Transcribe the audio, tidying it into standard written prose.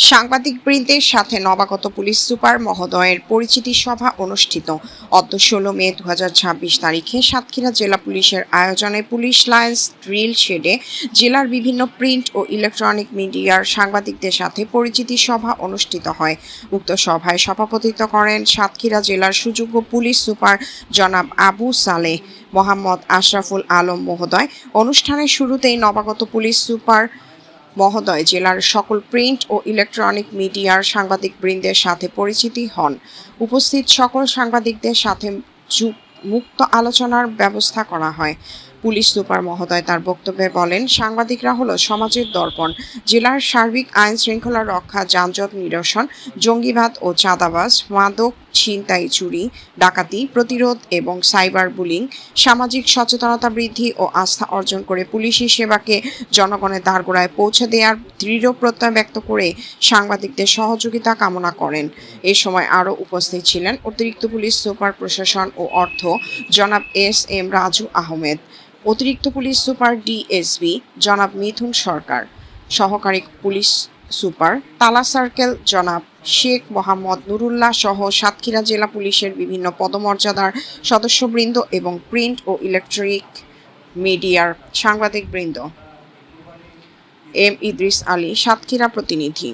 সাংবাদিকবৃন্দের সাথে নবাগত police super মহোদয়ের পরিচিতি সভা অনুষ্ঠিত। 16 মে 2026 তারিখে সাতক্ষীরা জেলা পুলিশের আয়োজনে পুলিশ লাইন্স ড্রিল শেডে জেলার বিভিন্ন প্রিন্ট ও ইলেকট্রনিক মিডিয়ার সাংবাদিকদের সাথে পরিচিতি সভা অনুষ্ঠিত হয়। উক্ত সভায় সভাপতিত্ব করেন সাতক্ষীরা জেলার সুযোগ্য পুলিশ সুপার জনাব আবু সালেহ মোহাম্মদ আশরাফুল আলম মহোদয়। অনুষ্ঠানের শুরুতেই নবাগত পুলিশ সুপার মহোদয় জেলার সকল প্রিন্ট ও ইলেকট্রনিক মিডিয়ার সাংবাদিকবৃন্দের সাথে পরিচিতি হন। উপস্থিত সকল সাংবাদিকদের সাথে মুক্ত আলোচনার ব্যবস্থা করা হয়। পুলিশ সুপার মহোদয় তার বক্তব্যে বলেন, সাংবাদিকরা হলো সমাজের দর্পণ। জেলার সার্বিক আইন শৃঙ্খলা রক্ষা, যানজট নিরসন, জঙ্গিবাদ ও চাঁদাবাজ, মাদক, ছিনতাই, চুরি, ডাকাতি প্রতিরোধ এবং সাইবার বুলিং, সামাজিক সচেতনতা বৃদ্ধি ও আস্থা অর্জন করে পুলিশি সেবাকে জনগণের দ্বারগোড়ায় পৌঁছে দেওয়ার দৃঢ় প্রত্যয় ব্যক্ত করে সাংবাদিকদের সহযোগিতা কামনা করেন। এ সময় আরও উপস্থিত ছিলেন অতিরিক্ত পুলিশ সুপার প্রশাসন ও অর্থ জনাব এস.এম. রাজু আহমেদ, অতিরিক্ত পুলিশ সুপার ডিএসবি জনাব মিথুন সরকার, সহকারী পুলিশ সুপার তালা সার্কেল জনাব শেখ মোহাম্মদ নুরুল্লাহ সহ সাতক্ষীরা জেলা পুলিশের বিভিন্ন পদমর্যাদার সদস্যবৃন্দ এবং প্রিন্ট ও ইলেকট্রনিক মিডিয়ার সাংবাদিকবৃন্দ। এম ইদ্রিস আলী, সাতক্ষীরা প্রতিনিধি।